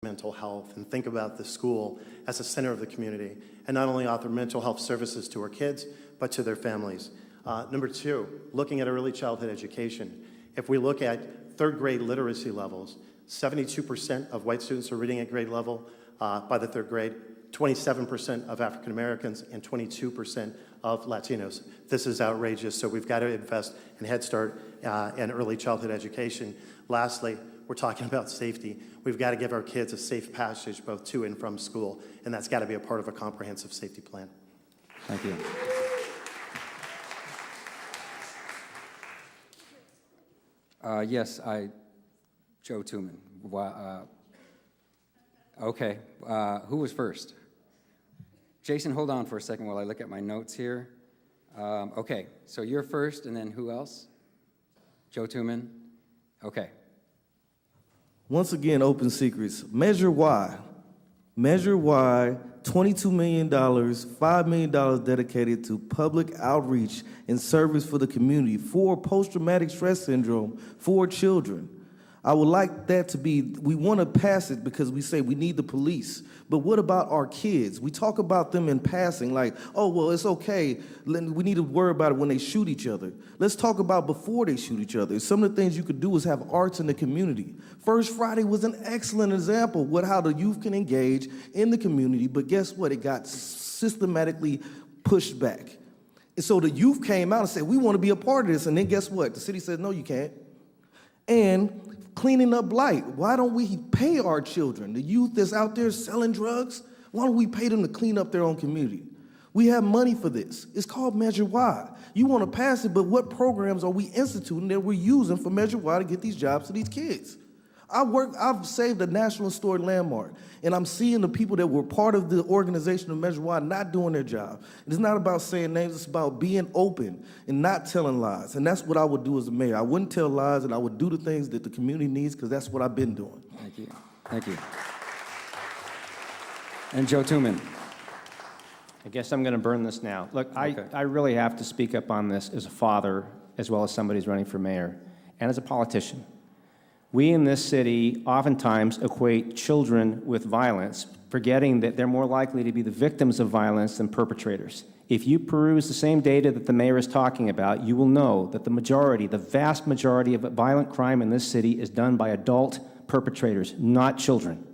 mental health and think about the school as a center of the community and not only offer mental health services to our kids, but to their families. Number two, looking at early childhood education. If we look at third grade literacy levels, 72% of white students are reading at grade level by the third grade, 27% of African Americans, and 22% of Latinos. This is outrageous, so we've got to invest in Head Start and early childhood education. Lastly, we're talking about safety. We've got to give our kids a safe passage both to and from school, and that's got to be a part of a comprehensive safety plan. Thank you. Yes, Joe Tooman. Okay, who was first? Jason, hold on for a second while I look at my notes here. Okay, so you're first, and then who else? Joe Tooman? Okay. Once again, open secrets. Measure Y. Measure Y, $22 million, $5 million dedicated to public outreach and service for the community for post-traumatic stress syndrome for children. I would like that to be, we want to pass it because we say we need the police, but what about our kids? We talk about them in passing like, oh, well, it's okay. We need to worry about it when they shoot each other. Let's talk about before they shoot each other. Some of the things you could do is have arts in the community. First Friday was an excellent example with how the youth can engage in the community, but guess what? It got systematically pushed back. And so the youth came out and said, we want to be a part of this, and then guess what? The city said, no, you can't. And cleaning up blight. Why don't we pay our children, the youth that's out there selling drugs? Why don't we pay them to clean up their own community? We have money for this. It's called Measure Y. You want to pass it, but what programs are we instituting that we're using for Measure Y to get these jobs to these kids? I've saved a National Historic Landmark, and I'm seeing the people that were part of the organization of Measure Y not doing their job. And it's not about saying names, it's about being open and not telling lies. And that's what I would do as a mayor. I wouldn't tell lies, and I would do the things that the community needs, because that's what I've been doing. Thank you. Thank you. And Joe Tooman. I guess I'm going to burn this now. Look, Okay. I really have to speak up on this as a father, as well as somebody who's running for mayor, and as a politician. We in this city oftentimes equate children with violence, forgetting that they're more likely to be the victims of violence than perpetrators. If you peruse the same data that the mayor is talking about, you will know that the vast majority of violent crime in this city is done by adult perpetrators, not children.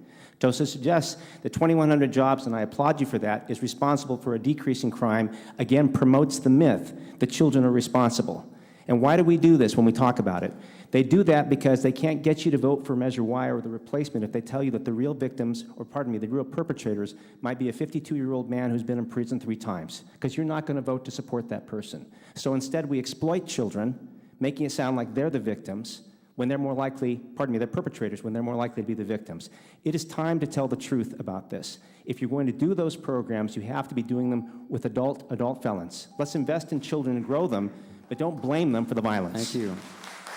To suggest that 2,100 jobs, and I applaud you for that, is responsible for a decrease in crime, again promotes the myth that children are responsible. And why do we do this when we talk about it? They do that because they can't get you to vote for Measure Y or the replacement if they tell you that the real victims, or pardon me, the real perpetrators might be a 52-year-old man who's been in prison 3 times, because you're not going to vote to support that person. So instead we exploit children, making it sound like they're the victims, when they're more likely, pardon me, they're perpetrators when they're more likely to be the victims. It is time to tell the truth about this. If you're going to do those programs, you have to be doing them with adult felons. Let's invest in children and grow them, but don't blame them for the violence. Thank you.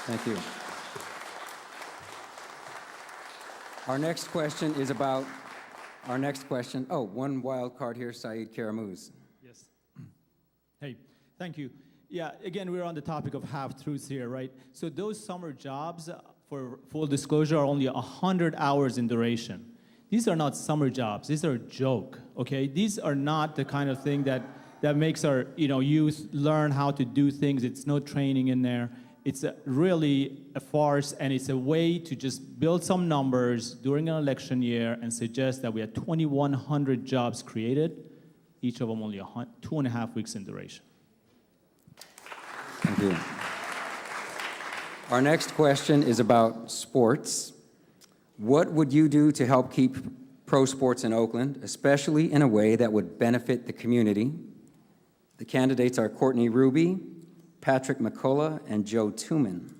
Thank you. Our next question is about, one wild card here, Saeed Karamuz. Yes. Hey, thank you. Yeah, again, we're on the topic of half-truths here, right? So those summer jobs, for full disclosure, are only 100 hours in duration. These are not summer jobs. These are a joke, okay? These are not the kind of thing that makes our youth learn how to do things. It's no training in there. It's really a farce, and it's a way to just build some numbers during an election year and suggest that we had 2,100 jobs created, each of them only 2.5 weeks in duration. Thank you. Our next question is about sports. What would you do to help keep pro sports in Oakland, especially in a way that would benefit the community? The candidates are Courtney Ruby, Patrick McCullough, and Joe Tooman.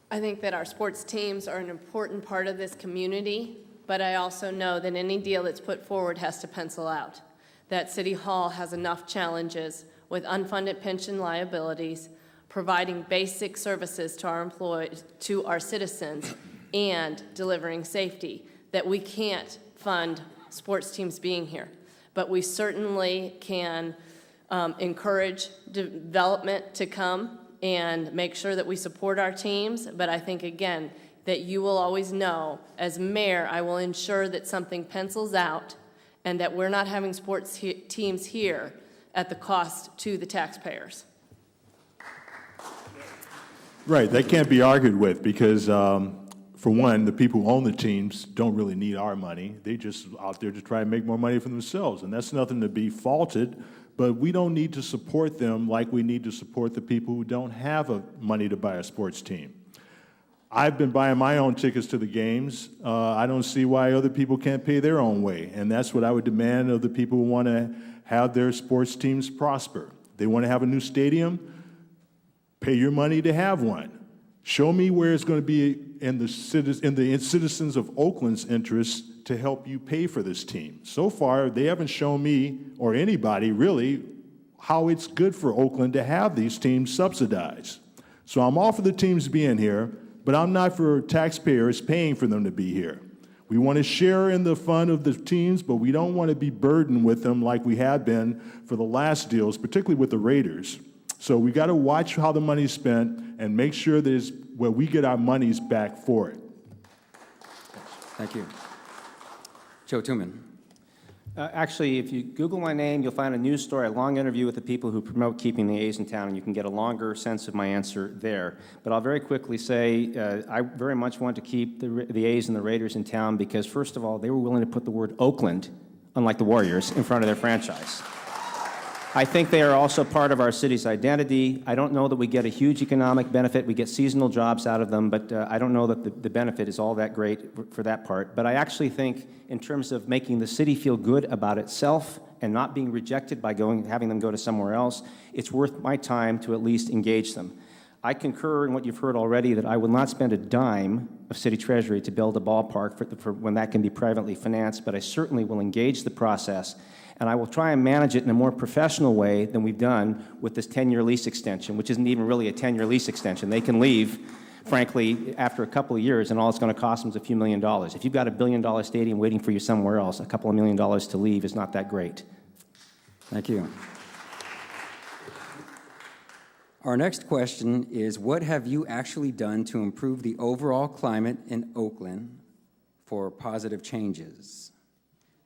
I think that our sports teams are an important part of this community, but I also know that any deal that's put forward has to pencil out. That City Hall has enough challenges with unfunded pension liabilities, providing basic services to our employees, to our citizens, and delivering safety, that we can't fund sports teams being here. But we certainly can encourage development to come and make sure that we support our teams. But I think, again, that you will always know, as mayor, I will ensure that something pencils out and that we're not having sports teams here at the cost to the taxpayers. Right, that can't be argued with because, for one, the people who own the teams don't really need our money. They just out there to try and make more money for themselves, and that's nothing to be faulted, but we don't need to support them like we need to support the people who don't have money to buy a sports team. I've been buying my own tickets to the games. I don't see why other people can't pay their own way, and that's what I would demand of the people who want to have their sports teams prosper. They want to have a new stadium, pay your money to have one. Show me where it's going to be in the citizens of Oakland's interest to help you pay for this team. So far, they haven't shown me, or anybody really, how it's good for Oakland to have these teams subsidized. So I'm all for the teams being here, but I'm not for taxpayers paying for them to be here. We want to share in the fun of the teams, but we don't want to be burdened with them like we have been for the last deals, particularly with the Raiders. So we got to watch how the money's spent and make sure that it's where we get our monies back for it. Thank you. Joe Tuman. Actually, if you Google my name, you'll find a news story, a long interview with the people who promote keeping the A's in town, and you can get a longer sense of my answer there. But I'll very quickly say I very much want to keep the A's and the Raiders in town because, first of all, they were willing to put the word Oakland, unlike the Warriors, in front of their franchise. I think they are also part of our city's identity. I don't know that we get a huge economic benefit. We get seasonal jobs out of them, but I don't know that the benefit is all that great for that part. But I actually think in terms of making the city feel good about itself and not being rejected by having them go to somewhere else, it's worth my time to at least engage them. I concur in what you've heard already that I will not spend a dime of city treasury to build a ballpark for when that can be privately financed, but I certainly will engage the process. And I will try and manage it in a more professional way than we've done with this 10-year lease extension, which isn't even really a 10-year lease extension. They can leave, frankly, after a couple of years, and all it's going to cost them is a few $1 million. If you've got a $1 billion stadium waiting for you somewhere else, a couple of $1 million to leave is not that great. Thank you. Our next question is, what have you actually done to improve the overall climate in Oakland for positive changes?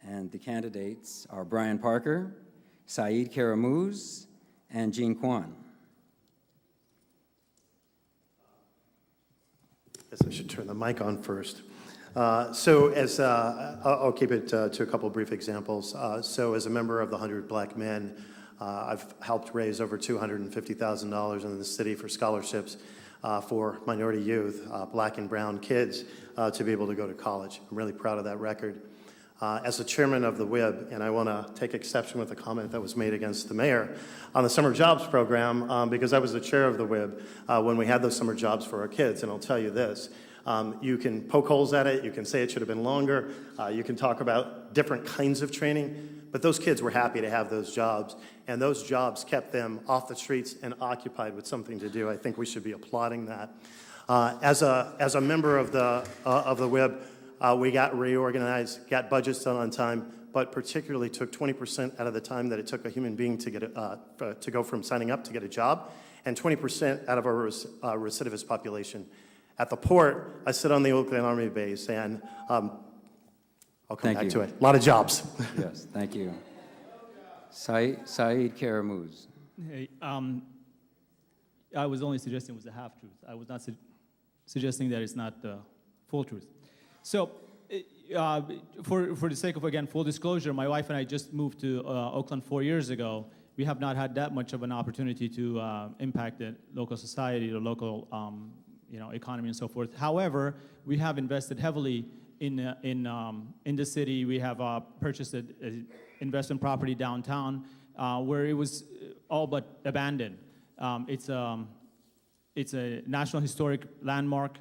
And the candidates are Brian Parker, Saeed Karamuz, and Jean Kwan. Guess I should turn the mic on first. I'll keep it to a couple of brief examples. So as a member of the 100 Black Men, I've helped raise over $250,000 in the city for scholarships for minority youth, black and brown kids, to be able to go to college. I'm really proud of that record. As the chairman of the WIB, and I want to take exception with the comment that was made against the mayor on the summer jobs program, because I was the chair of the WIB when we had those summer jobs for our kids, and I'll tell you this. You can poke holes at it, you can say it should have been longer, you can talk about different kinds of training, but those kids were happy to have those jobs, and those jobs kept them off the streets and occupied with something to do. I think we should be applauding that. As a member of the WIB, we got reorganized, got budgets done on time, but particularly took 20% out of the time that it took a human being to get to go from signing up to get a job, and 20% out of our recidivist population. At the port, I sit on the Oakland Army base, and I'll come back to it. A lot of jobs. Yes, thank you. Saeed Karamuz. Hey, I was only suggesting it was a half-truth. I was not suggesting that it's not the full truth. So, for the sake of, again, full disclosure, my wife and I just moved to Oakland 4 years ago. We have not had that much of an opportunity to impact the local society, the local economy and so forth. However, we have invested heavily in the city. We have purchased an investment property downtown where it was all but abandoned. It's a National Historic Landmark.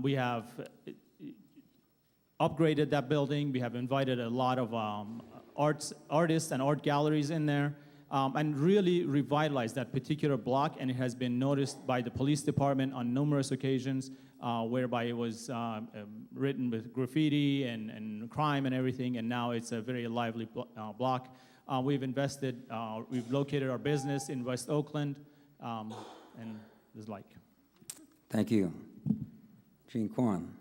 We have upgraded that building. We have invited a lot of artists and art galleries in there, and really revitalized that particular block, and it has been noticed by the police department on numerous occasions, whereby it was written with graffiti and crime and everything, and now it's a very lively block. We've invested, we've located our business in West Oakland, and the like. Thank you. Jean Quan.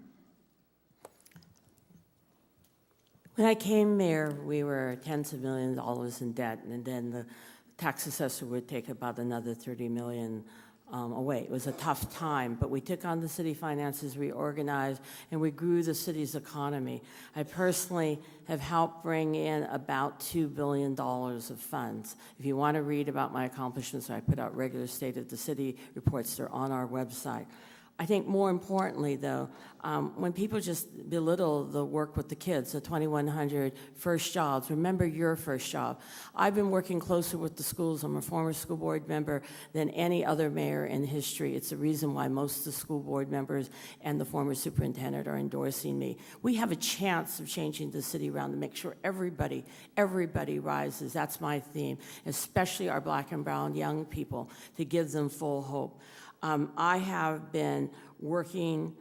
When I came mayor, we were tens of millions of dollars in debt, and then the tax assessor would take about another 30 million away. It was a tough time, but we took on the city finances, reorganized, and we grew the city's economy. I personally have helped bring in about $2 billion of funds. If you want to read about my accomplishments, I put out regular State of the City reports. They're on our website. I think more importantly, though, when people just belittle the work with the kids, the 2,100 first jobs, remember your first job. I've been working closer with the schools. I'm a former school board member than any other mayor in history. It's the reason why most of the school board members and the former superintendent are endorsing me. We have a chance of changing the city around to make sure everybody rises. That's my theme, especially our black and brown young people, to give them full hope. I have been working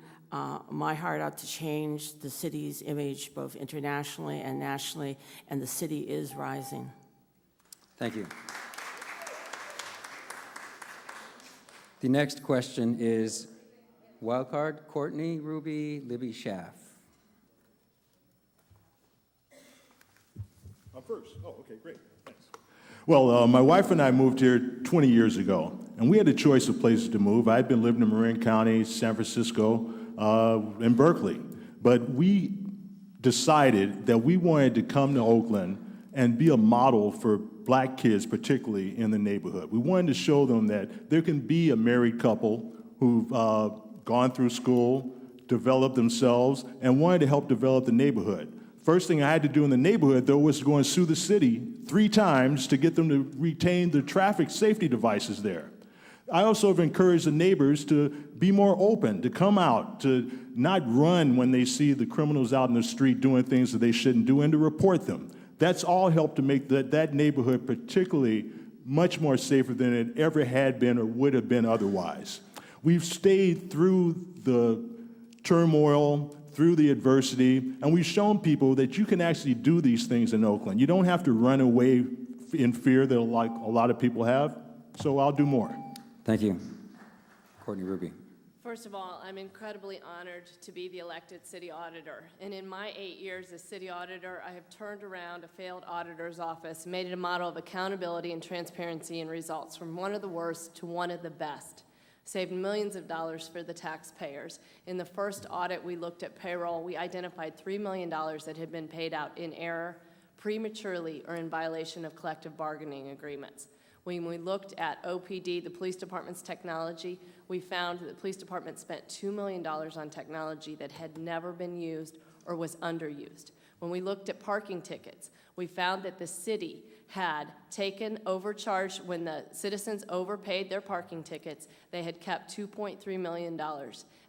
my heart out to change the city's image both internationally and nationally, and the city is rising. Thank you. The next question is wildcard, Courtney, Ruby, Libby, Schaff. I'm first. Oh, okay, great. Thanks. Well, my wife and I moved here 20 years ago, and we had a choice of places to move. I had been living in Marin County, San Francisco, and Berkeley. But we decided that we wanted to come to Oakland and be a model for black kids, particularly in the neighborhood. We wanted to show them that there can be a married couple who've gone through school, developed themselves, and wanted to help develop the neighborhood. First thing I had to do in the neighborhood, though, was to go and sue the city 3 times to get them to retain the traffic safety devices there. I also have encouraged the neighbors to be more open, to come out, to not run when they see the criminals out in the street doing things that they shouldn't do, and to report them. That's all helped to make that neighborhood particularly much more safer than it ever had been or would have been otherwise. We've stayed through the turmoil, through the adversity, and we've shown people that you can actually do these things in Oakland. You don't have to run away in fear that like a lot of people have, so I'll do more. Thank you. Courtney, Ruby. First of all, I'm incredibly honored to be the elected city auditor. And in my 8 years as city auditor, I have turned around a failed auditor's office, made it a model of accountability and transparency in results, from one of the worst to one of the best. Saved millions of dollars for the taxpayers. In the first audit, we looked at payroll. We identified $3 million that had been paid out in error, prematurely, or in violation of collective bargaining agreements. When we looked at OPD, the police department's technology, we found that the police department spent $2 million on technology that had never been used or was underused. When we looked at parking tickets, we found that the city had taken overcharge when the citizens overpaid their parking tickets. They had kept $2.3 million,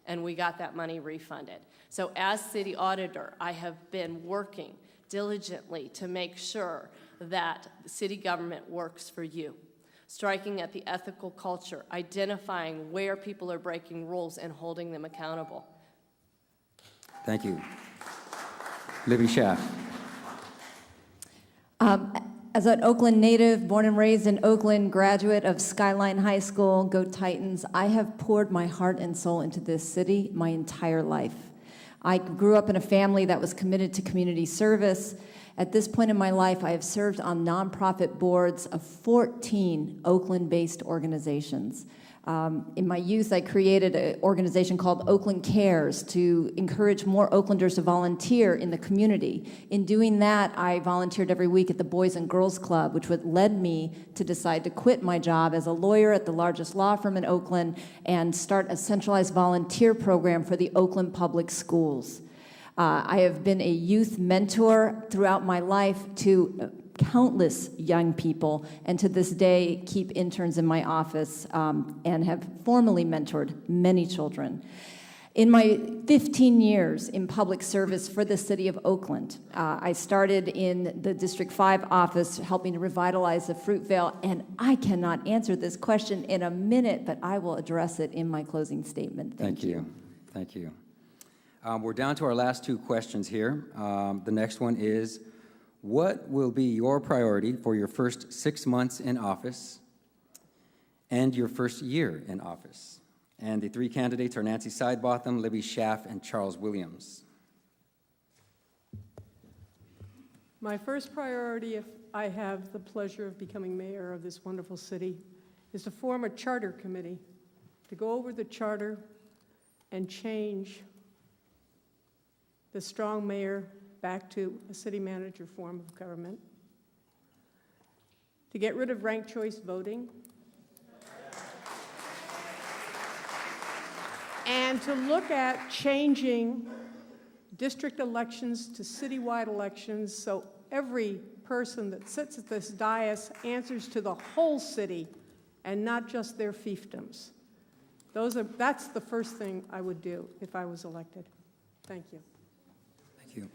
and we got that money refunded. So as city auditor, I have been working diligently to make sure that city government works for you, striking at the ethical culture, identifying where people are breaking rules and holding them accountable. Thank you. Libby Schaff. As an Oakland native, born and raised in Oakland, graduate of Skyline High School, go Titans, I have poured my heart and soul into this city my entire life. I grew up in a family that was committed to community service. At this point in my life, I have served on nonprofit boards of 14 Oakland-based organizations. In my youth, I created an organization called Oakland Cares to encourage more Oaklanders to volunteer in the community. In doing that, I volunteered every week at the Boys and Girls Club, which led me to decide to quit my job as a lawyer at the largest law firm in Oakland and start a centralized volunteer program for the Oakland Public Schools. I have been a youth mentor throughout my life to countless young people, and to this day keep interns in my office and have formally mentored many children. In my 15 years in public service for the city of Oakland, I started in the District 5 office helping to revitalize the Fruitvale, and I cannot answer this question in a minute, but I will address it in my closing statement. Thank you. Thank you. We're down to our last 2 questions here. The next one is, what will be your priority for your first 6 months in office and your first year in office? And the three candidates are Nancy Sidebotham, Libby Schaff, and Charles Williams. My first priority, if I have the pleasure of becoming mayor of this wonderful city, is to form a charter committee to go over the charter and change the strong mayor back to a city manager form of government, to get rid of ranked choice voting, and to look at changing district elections to citywide elections so every person that sits at this dais answers to the whole city and not just their fiefdoms. That's the first thing I would do if I was elected. Thank you. Thank you.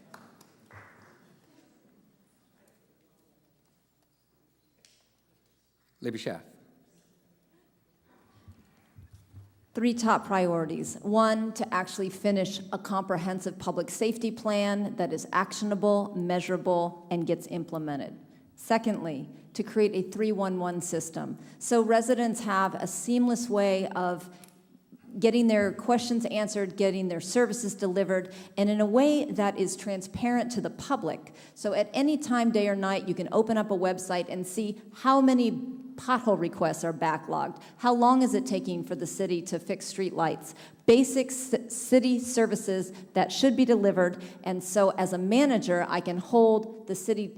Libby Schaff. Three top priorities. One, to actually finish a comprehensive public safety plan that is actionable, measurable, and gets implemented. Secondly, to create a 311 system so residents have a seamless way of getting their questions answered, getting their services delivered, and in a way that is transparent to the public. So at any time, day or night, you can open up a website and see how many pothole requests are backlogged, how long is it taking for the city to fix street lights, basic city services that should be delivered, and so as a manager, I can hold the city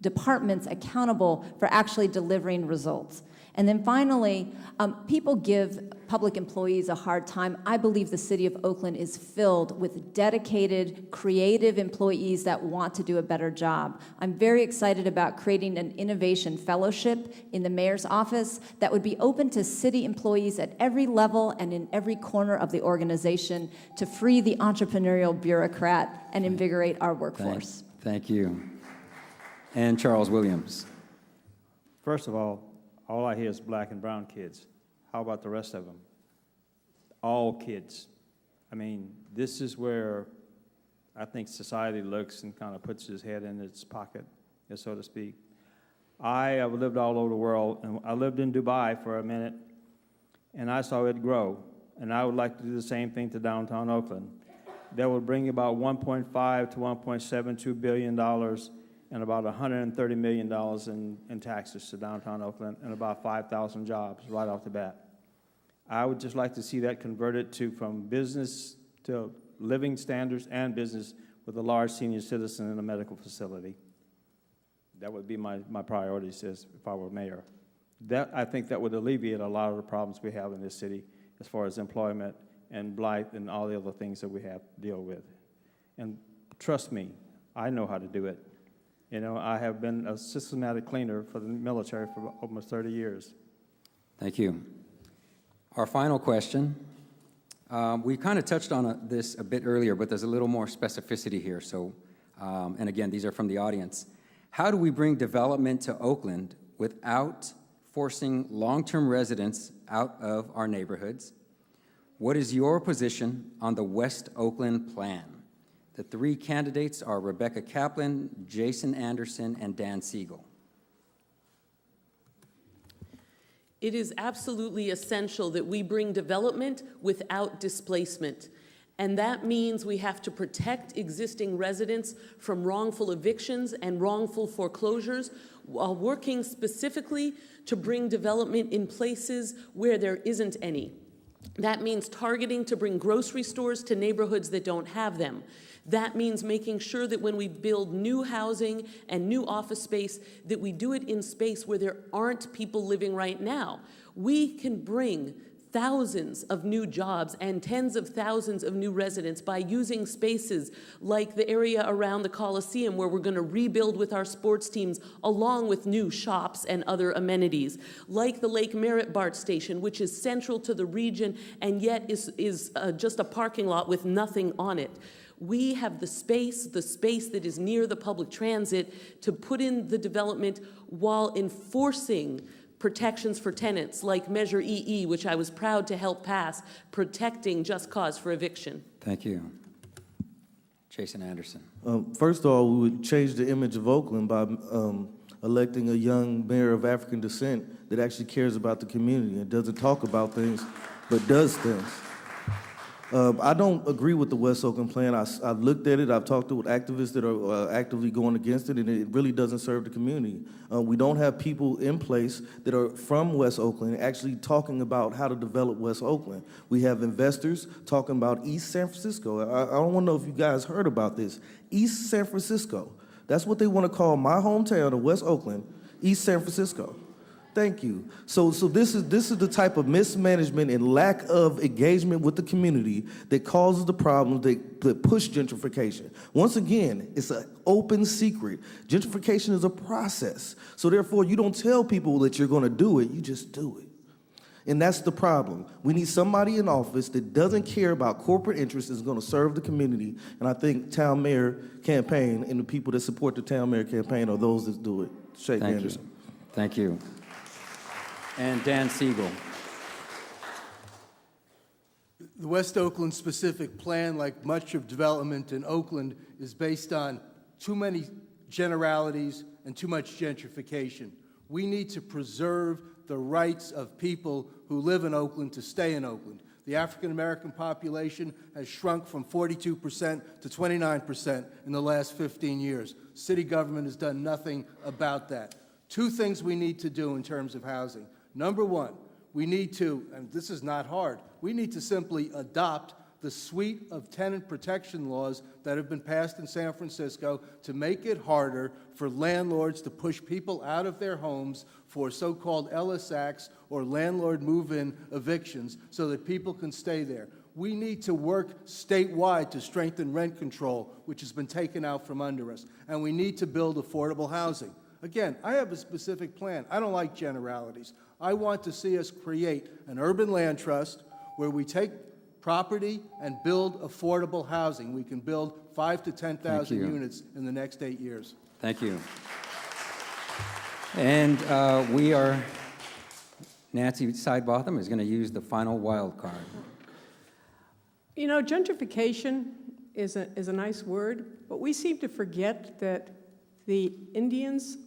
departments accountable for actually delivering results. And then finally, people give public employees a hard time. I believe the city of Oakland is filled with dedicated, creative employees that want to do a better job. I'm very excited about creating an innovation fellowship in the mayor's office that would be open to city employees at every level and in every corner of the organization to free the entrepreneurial bureaucrat and invigorate our workforce. Thank you. And Charles Williams. First of all I hear is black and brown kids. How about the rest of them? All kids. I mean, this is where I think society looks and kind of puts his head in its pocket, so to speak. I have lived all over the world, and I lived in Dubai for a minute, and I saw it grow. And I would like to do the same thing to downtown Oakland. That would bring about $1.5 to $1.72 billion and about $130 million in taxes to downtown Oakland and about 5,000 jobs right off the bat. I would just like to see that converted from business to living standards and business with a large senior citizen in a medical facility. That would be my priorities if I were mayor. I think that would alleviate a lot of the problems we have in this city as far as employment and blight and all the other things that we have to deal with. And trust me, I know how to do it. You know, I have been a systematic cleaner for the military for almost 30 years. Thank you. Our final question. We kind of touched on this a bit earlier, but there's a little more specificity here. So, and again, these are from the audience. How do we bring development to Oakland without forcing long-term residents out of our neighborhoods? What is your position on the West Oakland plan? The three candidates are Rebecca Kaplan, Jason Anderson, and Dan Siegel. It is absolutely essential that we bring development without displacement. And that means we have to protect existing residents from wrongful evictions and wrongful foreclosures while working specifically to bring development in places where there isn't any. That means targeting to bring grocery stores to neighborhoods that don't have them. That means making sure that when we build new housing and new office space, that we do it in space where there aren't people living right now. We can bring thousands of new jobs and tens of thousands of new residents by using spaces like the area around the Coliseum, where we're going to rebuild with our sports teams along with new shops and other amenities, like the Lake Merritt BART station, which is central to the region and yet is just a parking lot with nothing on it. We have the space that is near the public transit to put in the development while enforcing protections for tenants like Measure EE, which I was proud to help pass, protecting just cause for eviction. Thank you. Jason Anderson. First of all, we would change the image of Oakland by electing a young mayor of African descent that actually cares about the community and doesn't talk about things but does things. I don't agree with the West Oakland plan. I've looked at it. I've talked to activists that are actively going against it, and it really doesn't serve the community. We don't have people in place that are from West Oakland actually talking about how to develop West Oakland. We have investors talking about East San Francisco. I don't want to know if you guys heard about this. East San Francisco. That's what they want to call my hometown of West Oakland, East San Francisco. Thank you. So this is the type of mismanagement and lack of engagement with the community that causes the problems that push gentrification. Once again, it's an open secret. Gentrification is a process. So therefore, you don't tell people that you're going to do it, you just do it. And that's the problem. We need somebody in office that doesn't care about corporate interests and is going to serve the community. And I think town mayor campaign and the people that support the town mayor campaign are those that do it. Shake Anderson. Thank you. And Dan Siegel. The West Oakland specific plan, like much of development in Oakland, is based on too many generalities and too much gentrification. We need to preserve the rights of people who live in Oakland to stay in Oakland. The African American population has shrunk from 42% to 29% in the last 15 years. City government has done nothing about that. Two things we need to do in terms of housing. Number one, we need to, and this is not hard, we need to simply adopt the suite of tenant protection laws that have been passed in San Francisco to make it harder for landlords to push people out of their homes for so-called LSACs or landlord move-in evictions so that people can stay there. We need to work statewide to strengthen rent control, which has been taken out from under us, and we need to build affordable housing. Again, I have a specific plan. I don't like generalities. I want to see us create an urban land trust where we take property and build affordable housing. We can build 5,000 to 10,000 units in the next 8 years. Thank you. And Nancy Sidebotham is going to use the final wild card. You know, gentrification is a nice word, but we seem to forget that the Indians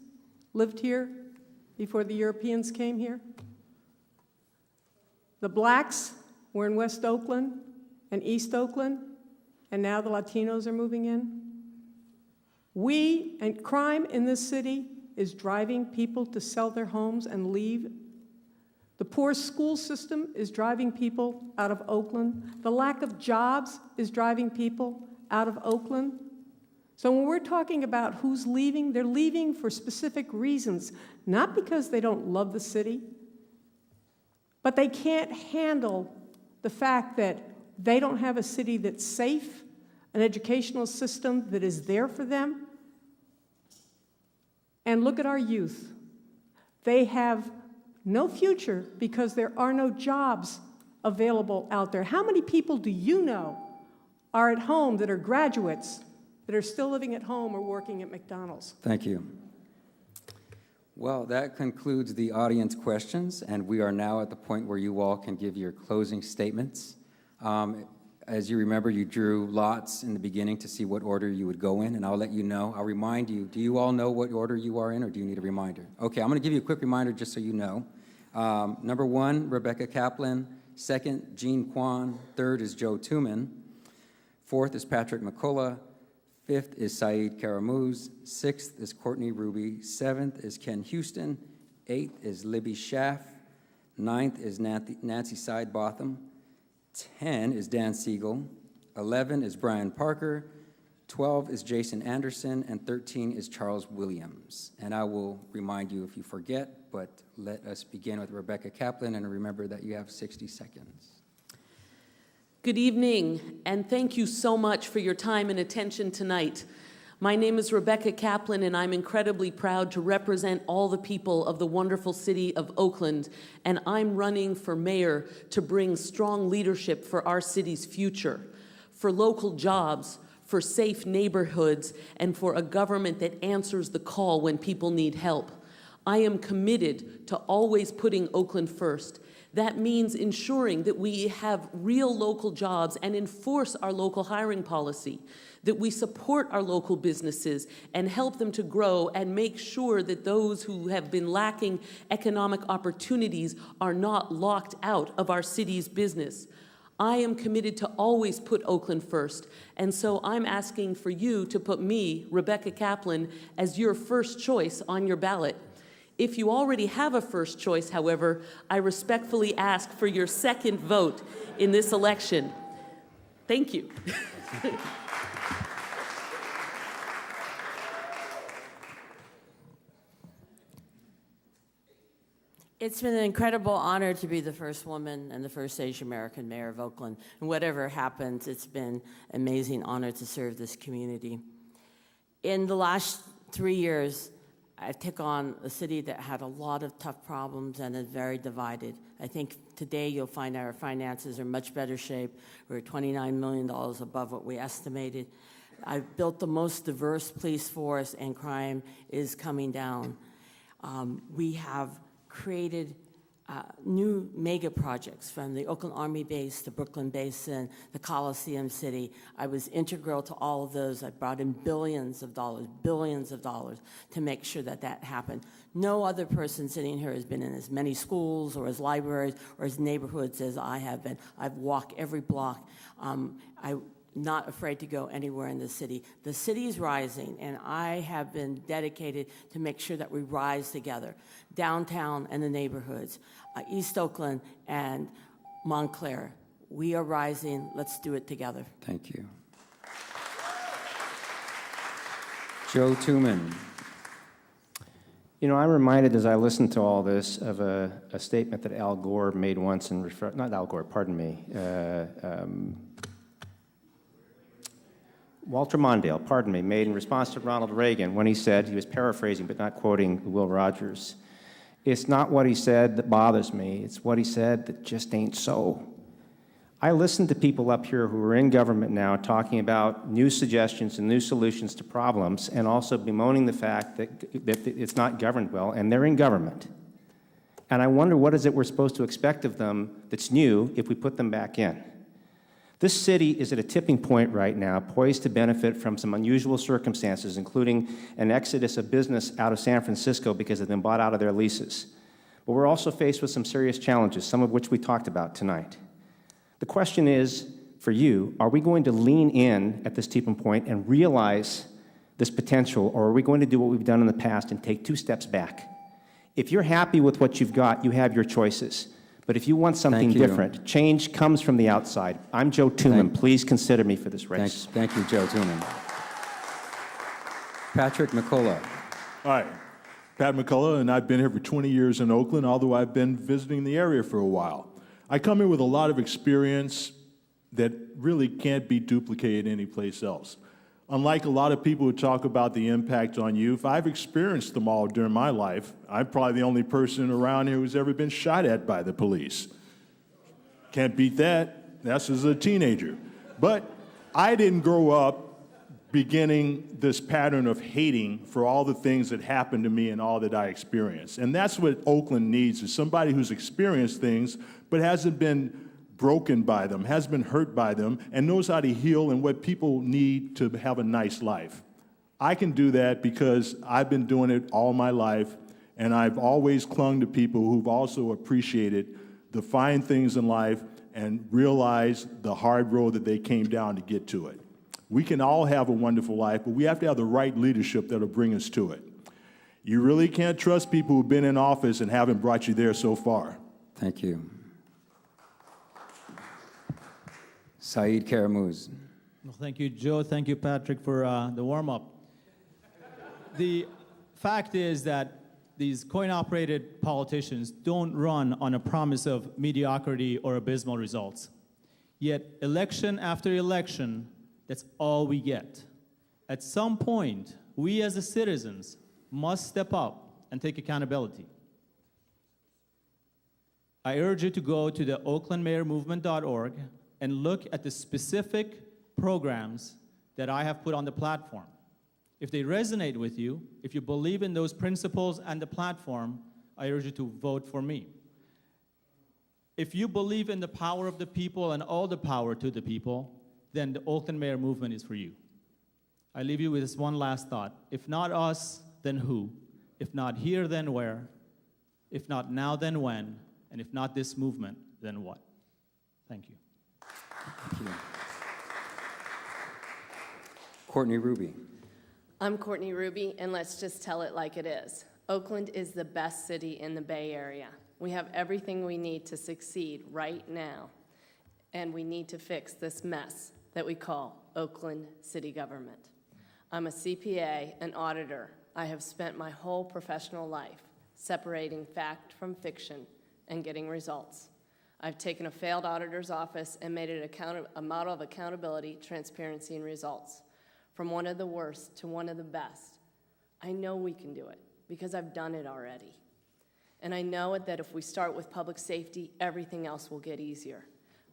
lived here before the Europeans came here. The blacks were in West Oakland and East Oakland, and now the Latinos are moving in. And crime in this city is driving people to sell their homes and leave. The poor school system is driving people out of Oakland. The lack of jobs is driving people out of Oakland. So when we're talking about who's leaving, they're leaving for specific reasons, not because they don't love the city, but they can't handle the fact that they don't have a city that's safe, an educational system that is there for them. And look at our youth. They have no future because there are no jobs available out there. How many people do you know are at home that are graduates that are still living at home or working at McDonald's? Thank you. Well, that concludes the audience questions, and we are now at the point where you all can give your closing statements. As you remember, you drew lots in the beginning to see what order you would go in, and I'll let you know. I'll remind you. Do you all know what order you are in, or do you need a reminder? Okay, I'm going to give you a quick reminder just so you know. Number 1, Rebecca Kaplan. 2nd, Jean Kwan. 3rd is Joe Tooman. 4th is Patrick McCullough. 5th is Saeed Karamuz. 6th is Courtney Ruby. 7th is Ken Houston. 8th is Libby Schaff. 9th is Nancy Sidebotham. 10 is Dan Siegel. 11 is Brian Parker. 12 is Jason Anderson. And 13 is Charles Williams. And I will remind you if you forget, but let us begin with Rebecca Kaplan, and remember that you have 60 seconds. Good evening, and thank you so much for your time and attention tonight. My name is Rebecca Kaplan, and I'm incredibly proud to represent all the people of the wonderful city of Oakland, and I'm running for mayor to bring strong leadership for our city's future, for local jobs, for safe neighborhoods, and for a government that answers the call when people need help. I am committed to always putting Oakland first. That means ensuring that we have real local jobs and enforce our local hiring policy, that we support our local businesses and help them to grow and make sure that those who have been lacking economic opportunities are not locked out of our city's business. I am committed to always put Oakland first, and so I'm asking for you to put me, Rebecca Kaplan, as your first choice on your ballot. If you already have a first choice, however, I respectfully ask for your second vote in this election. Thank you. It's been an incredible honor to be the first woman and the first Asian American mayor of Oakland. And whatever happens, it's been an amazing honor to serve this community. In the last 3 years, I've taken on a city that had a lot of tough problems and is very divided. I think today you'll find our finances are in much better shape. We're $29 million above what we estimated. I've built the most diverse police force, and crime is coming down. We have created new mega projects, from the Oakland Army Base to Brooklyn Basin, the Coliseum City. I was integral to all of those. I brought in billions of dollars to make sure that that happened. No other person sitting here has been in as many schools or as libraries or as neighborhoods as I have been. I've walked every block. I'm not afraid to go anywhere in the city. The city is rising, and I have been dedicated to make sure that we rise together. Downtown and the neighborhoods, East Oakland and Montclair, we are rising. Let's do it together. Thank you. Joe Tooman. You know, I'm reminded as I listen to all this of a statement that Al Gore made once, not Al Gore, pardon me, Walter Mondale, pardon me, made in response to Ronald Reagan when he said, he was paraphrasing but not quoting Will Rogers, "It's not what he said that bothers me, it's what he said that just ain't so." I listen to people up here who are in government now talking about new suggestions and new solutions to problems, and also bemoaning the fact that it's not governed well, and they're in government. And I wonder, what is it we're supposed to expect of them that's new if we put them back in? This city is at a tipping point right now, poised to benefit from some unusual circumstances, including an exodus of business out of San Francisco because they've been bought out of their leases. But we're also faced with some serious challenges, some of which we talked about tonight. The question is, for you, are we going to lean in at this tipping point and realize this potential, or are we going to do what we've done in the past and take 2 steps back? If you're happy with what you've got, you have your choices. But if you want something different, change comes from the outside. I'm Joe Tooman. Please consider me for this race. Thank you, Joe Tooman. Patrick McCullough. Hi, Pat McCullough, and I've been here for 20 years in Oakland, although I've been visiting the area for a while. I come here with a lot of experience that really can't be duplicated anyplace else. Unlike a lot of people who talk about the impact on youth, I've experienced them all during my life. I'm probably the only person around here who's ever been shot at by the police. Can't beat that. That's as a teenager. But I didn't grow up beginning this pattern of hating for all the things that happened to me and all that I experienced. And that's what Oakland needs, is somebody who's experienced things but hasn't been broken by them, has been hurt by them, and knows how to heal and what people need to have a nice life. I can do that because I've been doing it all my life, and I've always clung to people who've also appreciated the fine things in life and realized the hard road that they came down to get to it. We can all have a wonderful life, but we have to have the right leadership that'll bring us to it. You really can't trust people who've been in office and haven't brought you there so far. Thank you. Saeed Karamuz. Well, thank you, Joe. Thank you, Patrick, for the warm-up. The fact is that these coin-operated politicians don't run on a promise of mediocrity or abysmal results. Yet, election after election, that's all we get. At some point, we as the citizens must step up and take accountability. I urge you to go to the oaklandmayormovement.org and look at the specific programs that I have put on the platform. If they resonate with you, if you believe in those principles and the platform, I urge you to vote for me. If you believe in the power of the people and all the power to the people, then the Oakland Mayor movement is for you. I leave you with this one last thought. If not us, then who? If not here, then where? If not now, then when? And if not this movement, then what? Thank you. Thank you. Courtney Ruby. I'm Courtney Ruby, and let's just tell it like it is. Oakland is the best city in the Bay Area. We have everything we need to succeed right now, and we need to fix this mess that we call Oakland city government. I'm a CPA, an auditor. I have spent my whole professional life separating fact from fiction and getting results. I've taken a failed auditor's office and made it a model of accountability, transparency, and results. From one of the worst to one of the best. I know we can do it because I've done it already. And I know that if we start with public safety, everything else will get easier.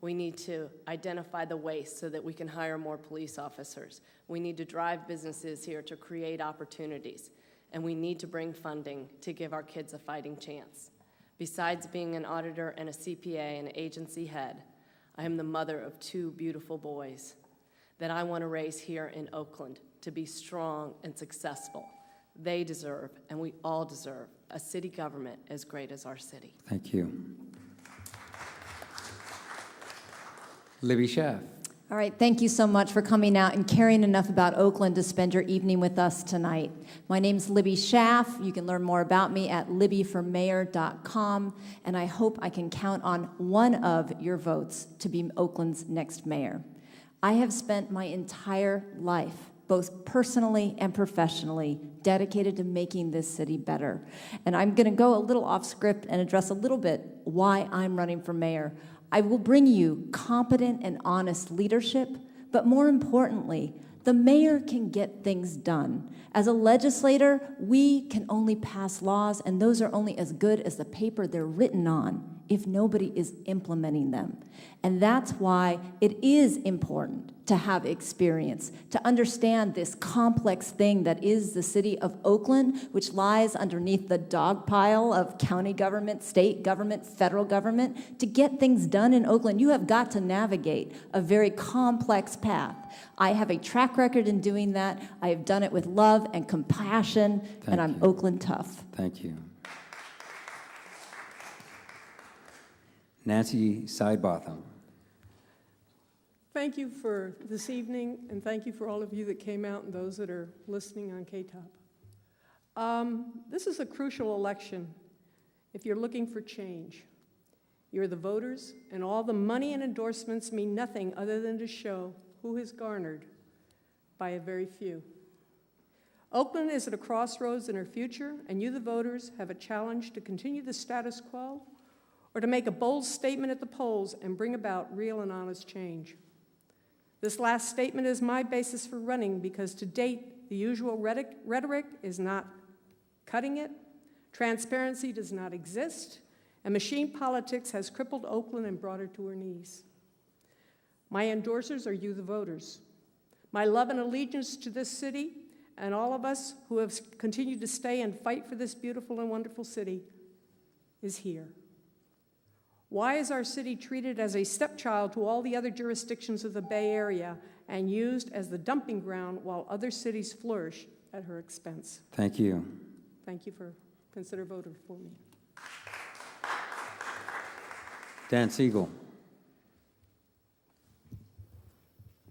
We need to identify the waste so that we can hire more police officers. We need to drive businesses here to create opportunities. And we need to bring funding to give our kids a fighting chance. Besides being an auditor and a CPA and agency head, I am the mother of 2 beautiful boys that I want to raise here in Oakland to be strong and successful. They deserve, and we all deserve, a city government as great as our city. Thank you. Libby Schaff. All right, thank you so much for coming out and caring enough about Oakland to spend your evening with us tonight. My name's Libby Schaff. You can learn more about me at libbyformayor.com, and I hope I can count on one of your votes to be Oakland's next mayor. I have spent my entire life, both personally and professionally, dedicated to making this city better. And I'm going to go a little off script and address a little bit why I'm running for mayor. I will bring you competent and honest leadership, but more importantly, the mayor can get things done. As a legislator, we can only pass laws, and those are only as good as the paper they're written on if nobody is implementing them. And that's why it is important to have experience, to understand this complex thing that is the city of Oakland, which lies underneath the dog pile of county government, state government, federal government. To get things done in Oakland, you have got to navigate a very complex path. I have a track record in doing that. I have done it with love and compassion, and I'm Oakland tough. Thank you. Nancy Sidebotham. Thank you for this evening, and thank you for all of you that came out and those that are listening on KTOP. This is a crucial election if you're looking for change. You're the voters, and all the money and endorsements mean nothing other than to show who is garnered by a very few. Oakland is at a crossroads in her future, and you, the voters, have a challenge to continue the status quo or to make a bold statement at the polls and bring about real and honest change. This last statement is my basis for running because to date, the usual rhetoric is not cutting it, transparency does not exist, and machine politics has crippled Oakland and brought her to her knees. My endorsers are you, the voters. My love and allegiance to this city and all of us who have continued to stay and fight for this beautiful and wonderful city is here. Why is our city treated as a stepchild to all the other jurisdictions of the Bay Area and used as the dumping ground while other cities flourish at her expense? Thank you. Thank you for consider voting for me. Dan Siegel.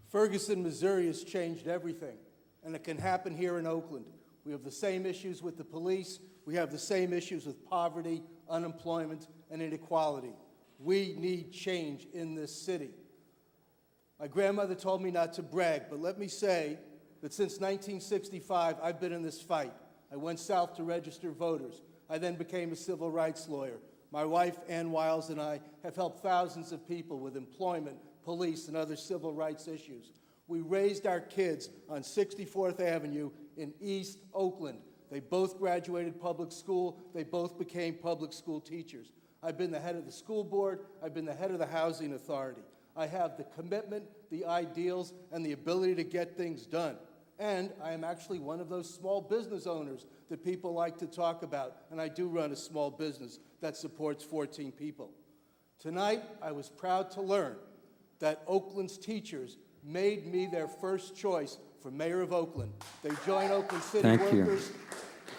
Ferguson, Missouri has changed everything, and it can happen here in Oakland. We have the same issues with the police. We have the same issues with poverty, unemployment, and inequality. We need change in this city. My grandmother told me not to brag, but let me say that since 1965, I've been in this fight. I went south to register voters. I then became a civil rights lawyer. My wife, Ann Wiles, and I have helped thousands of people with employment, police, and other civil rights issues. We raised our kids on 64th Avenue in East Oakland. They both graduated public school. They both became public school teachers. I've been the head of the school board. I've been the head of the housing authority. I have the commitment, the ideals, and the ability to get things done. And I am actually one of those small business owners that people like to talk about. And I do run a small business that supports 14 people. Tonight, I was proud to learn that Oakland's teachers made me their first choice for mayor of Oakland. They join Oakland City Thank you. workers.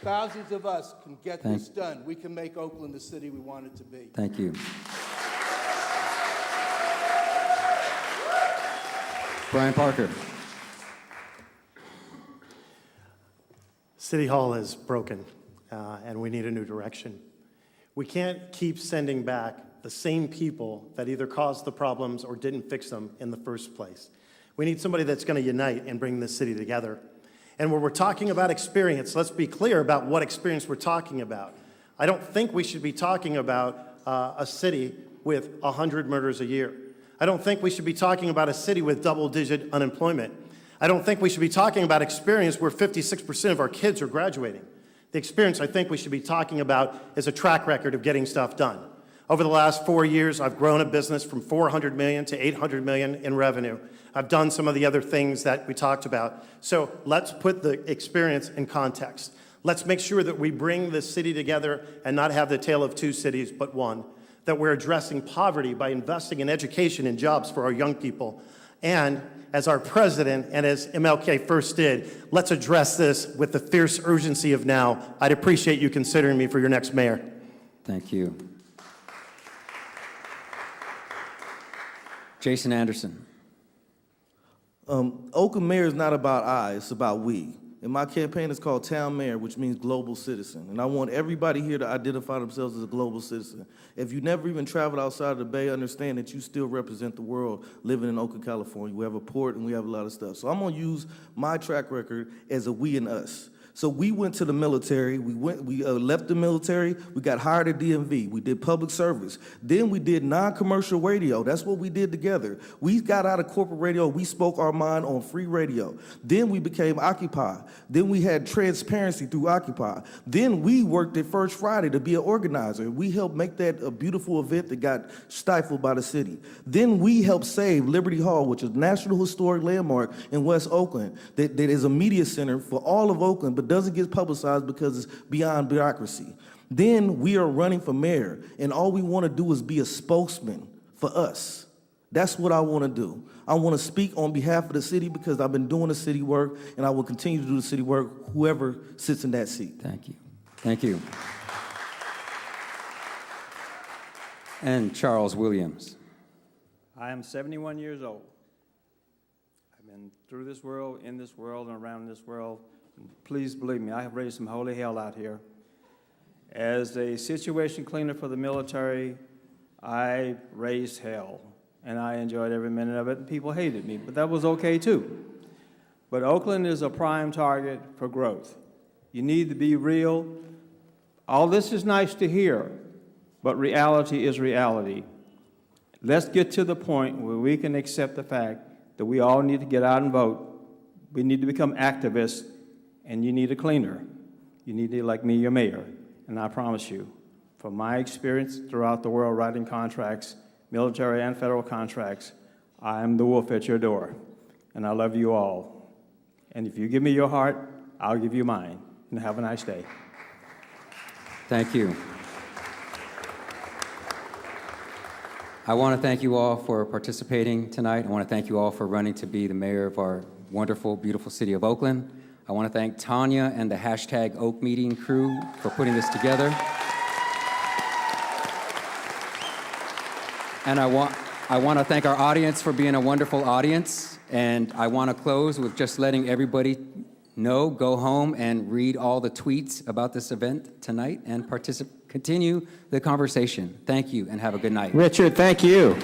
Thousands of us can get this done. We can make Oakland the city we want it to be. Thank you. Brian Parker. City Hall is broken, and we need a new direction. We can't keep sending back the same people that either caused the problems or didn't fix them in the first place. We need somebody that's going to unite and bring this city together. And when we're talking about experience, let's be clear about what experience we're talking about. I don't think we should be talking about a city with 100 murders a year. I don't think we should be talking about a city with double-digit unemployment. I don't think we should be talking about experience where 56% of our kids are graduating. The experience I think we should be talking about is a track record of getting stuff done. Over the last 4 years, I've grown a business from $400 million to $800 million in revenue. I've done some of the other things that we talked about. So let's put the experience in context. Let's make sure that we bring this city together and not have the tale of two cities, but one. That we're addressing poverty by investing in education and jobs for our young people. And as our president and as MLK first did, let's address this with the fierce urgency of now. I'd appreciate you considering me for your next mayor. Thank you. Jason Anderson. Oakland Mayor is not about I, it's about we. And my campaign is called Town Mayor, which means global citizen. And I want everybody here to identify themselves as a global citizen. If you never even traveled outside of the Bay, understand that you still represent the world living in Oakland, California. We have a port and we have a lot of stuff. So I'm gonna use my track record as a we and us. So we went to the military, we left the military, we got hired at DMV, we did public service. Then we did non-commercial radio, that's what we did together. We got out of corporate radio, we spoke our mind on free radio. Then we became Occupy. Then we had transparency through Occupy. Then we worked at First Friday to be an organizer. We helped make that a beautiful event that got stifled by the city. Then we helped save Liberty Hall, which is a National Historic Landmark in West Oakland, that is a media center for all of Oakland, but doesn't get publicized because it's beyond bureaucracy. Then we are running for mayor, and all we want to do is be a spokesman for us. That's what I want to do. I want to speak on behalf of the city because I've been doing the city work, and I will continue to do the city work, whoever sits in that seat. Thank you. Thank you. And Charles Williams. I am 71 years old. I've been through this world, in this world, and around this world. Please believe me, I have raised some holy hell out here. As a situation cleaner for the military, I raised hell, and I enjoyed every minute of it, and people hated me, but that was okay too. But Oakland is a prime target for growth. You need to be real. All this is nice to hear, but reality is reality. Let's get to the point where we can accept the fact that we all need to get out and vote. We need to become activists. And you need a cleaner. You need to elect me your mayor. And I promise you, from my experience throughout the world writing contracts, military and federal contracts, I am the wolf at your door. And I love you all. And if you give me your heart, I'll give you mine. And have a nice day. Thank you. I want to thank you all for participating tonight. I want to thank you all for running to be the mayor of our wonderful, beautiful city of Oakland. I want to thank Tanya and the #OakMeeting crew for putting this together. And I want to thank our audience for being a wonderful audience. And I want to close with just letting everybody know, go home and read all the tweets about this event tonight and continue the conversation. Thank you and have a good night. Richard, thank you.